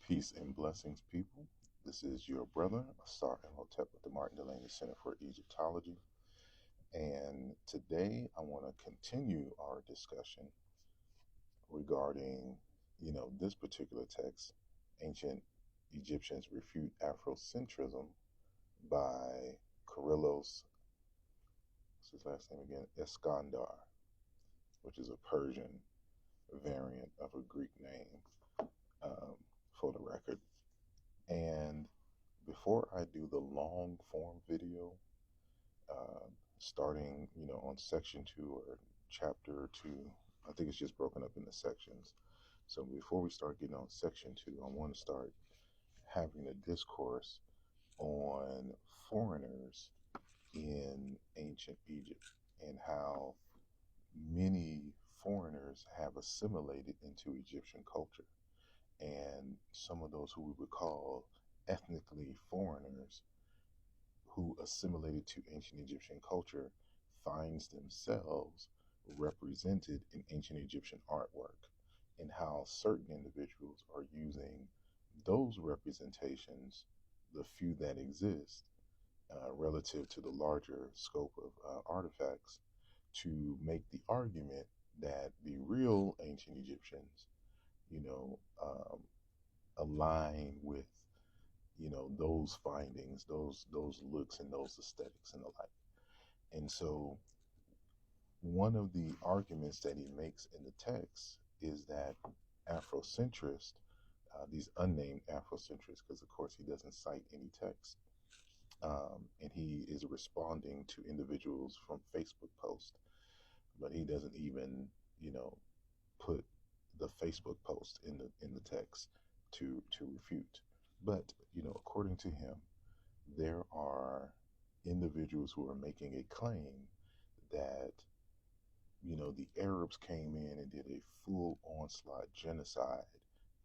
Peace and blessings, people. This is your brother, Asar Imhotep with the Martin Delaney Center for Egyptology. And today I want to continue our discussion regarding, this particular text, Ancient Egyptians Refute Afrocentrism by Kyrillos, what's his last name again? Iskandar, which is a Persian variant of a Greek name, for the record. And before I do the long form video, uh, starting, on section 2 or chapter 2, I think it's just broken up into sections. So before we start getting on section 2, I want to start having a discourse on foreigners in ancient Egypt and how many foreigners have assimilated into Egyptian culture. And some of those who we would call ethnically foreigners who assimilated to ancient Egyptian culture finds themselves represented in ancient Egyptian artwork, and how certain individuals are using those representations, the few that exist, relative to the larger scope of artifacts, to make the argument that the real ancient Egyptians, you know, um, align with those findings, those looks and those aesthetics and the like. And so one of the arguments that he makes in the text is that Afrocentrists, these unnamed Afrocentrists, because of course he doesn't cite any text, and he is responding to individuals from Facebook posts, but he doesn't even put the Facebook post in the text to refute. But according to him, there are individuals who are making a claim that the Arabs came in and did a full onslaught genocide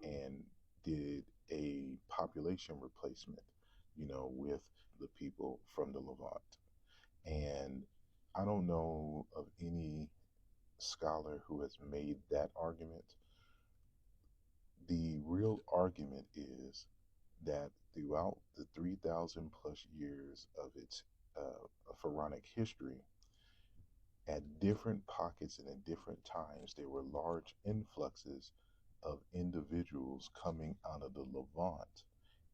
and did a population replacement, with the people from the Levant. And I don't know of any scholar who has made that argument. The real argument is that throughout the 3,000 plus years of its pharaonic history, at different pockets and at different times, there were large influxes of individuals coming out of the Levant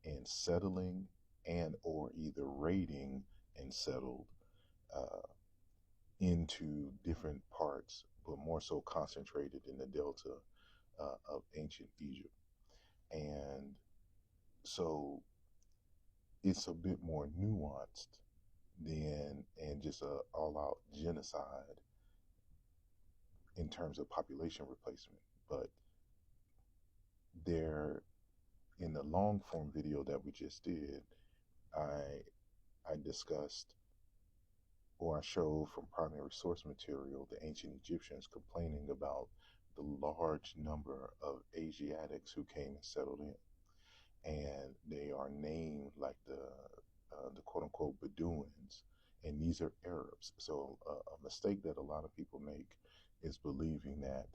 and settling and or either raiding and settled uh, into different parts, but more so concentrated in the delta of ancient Egypt. And so it's a bit more nuanced than and just a all-out genocide in terms of population replacement. But there, in the long form video that we just did, I discussed, or I showed from primary source material, the ancient Egyptians complaining about the large number of Asiatics who came and settled in, and they are named like the quote unquote Bedouins, and these are Arabs. So a mistake that a lot of people make is believing that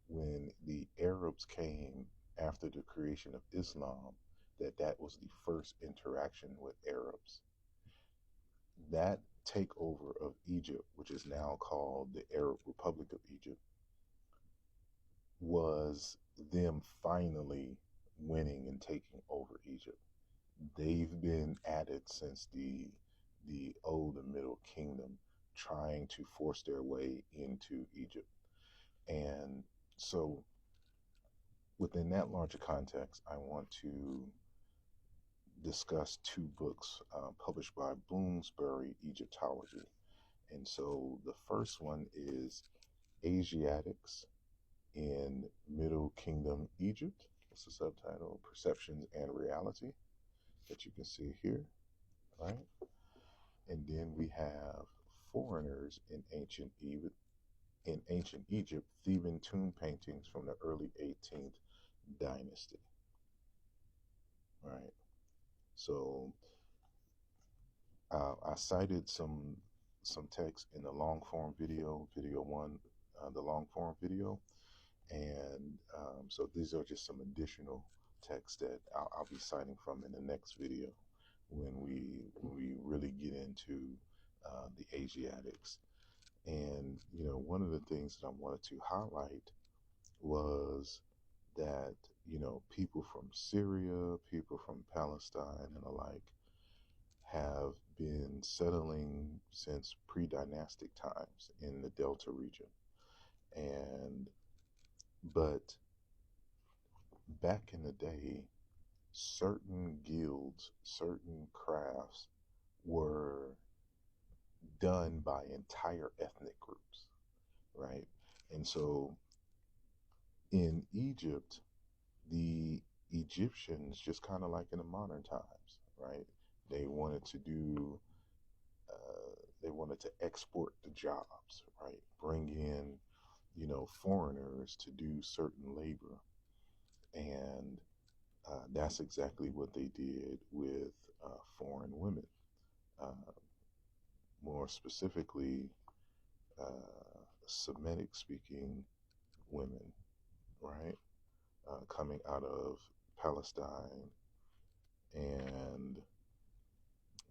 when the Arabs came after the creation of Islam, that was the first interaction with Arabs. That takeover of Egypt, which is now called the Arab Republic of Egypt, was them finally winning and taking over Egypt. They've been at it since the old and middle kingdom, trying to force their way into Egypt. And so within that larger context, I want to discuss two books published by Bloomsbury Egyptology. And so the first one is Asiatics in Middle Kingdom Egypt. What's the subtitle? Perceptions and Reality, that you can see here, right? And then we have Foreigners in Ancient Egypt, Theban tomb paintings from the early 18th dynasty. Right. So I cited some text in the long form video, video one, the long form video, and so these are just some additional text that I'll be citing from in the next video when we really get into the Asiatics. And one of the things that I wanted to highlight was that people from Syria, people from Palestine, and the like have been settling since pre-dynastic times in the Delta region. And but back in the day, certain guilds, certain crafts were done by entire ethnic groups, right? And so in Egypt, the Egyptians, just kind of like in the modern times, right? They wanted to do, they wanted to export the jobs, right? Bring in, foreigners to do certain labor. And that's exactly what they did with foreign women. More specifically, Semitic speaking women, right? Coming out of Palestine and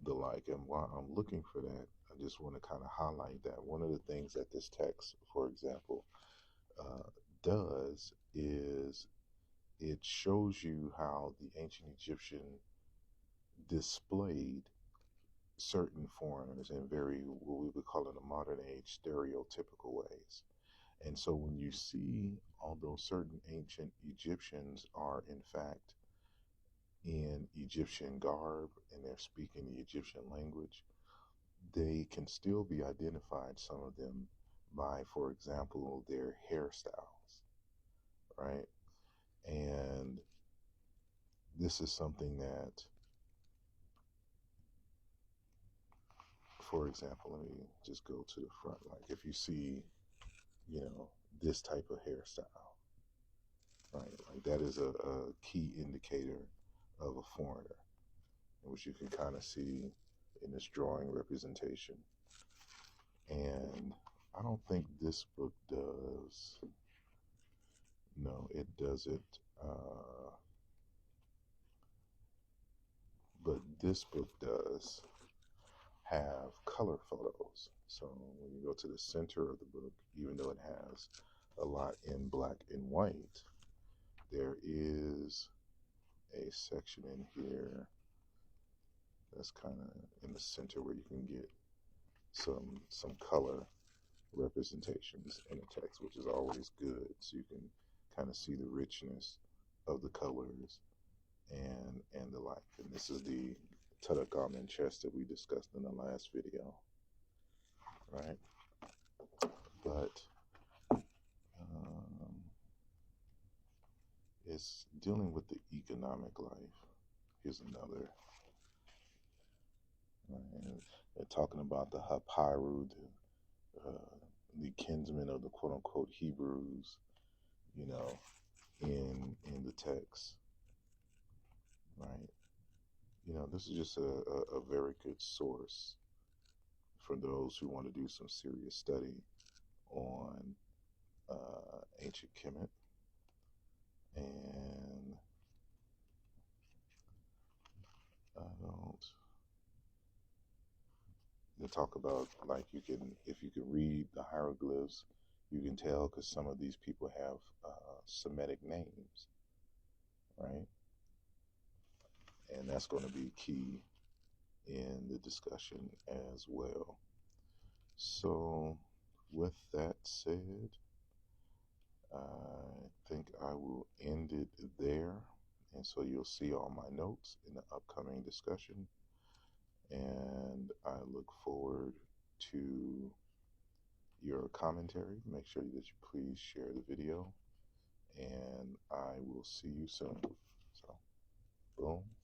the like. And while I'm looking for that, I just want to kind of highlight that one of the things that this text, for example, does is it shows you how the ancient Egyptian displayed certain foreigners in very, what we would call in the modern age, stereotypical ways. And so when you see, although certain ancient Egyptians are in fact in Egyptian garb and they're speaking the Egyptian language, they can still be identified, some of them, by, for example, their hairstyles, right? And this is something that, for example, let me just go to the front. Like if you see, this type of hairstyle, right? Like that is a key indicator of a foreigner, which you can kind of see in this drawing representation. And I don't think this book does. No, it doesn't. But this book does have color photos. So when you go to the center of the book, even though it has a lot in black and white, there is a section in here that's kind of in the center where you can get some color representations in the text, which is always good, so you can kind of see the richness of the colors and the like. And this is the Tutankhamun chest that we discussed in the last video, right? But it's dealing with the economic life. Here's another. And they're talking about the Hapiru, the kinsmen of the quote-unquote Hebrews, in the text, right? This is just a very good source for those who want to do some serious study on ancient Kemet. And they talk about, like, if you can read the hieroglyphs, you can tell because some of these people have Semitic names, right? And that's going to be key in the discussion as well. So with that said, I think I will end it there. And so you'll see all my notes in the upcoming discussion. And I look forward to your commentary. Make sure that you please share the video. And I will see you soon. So, boom.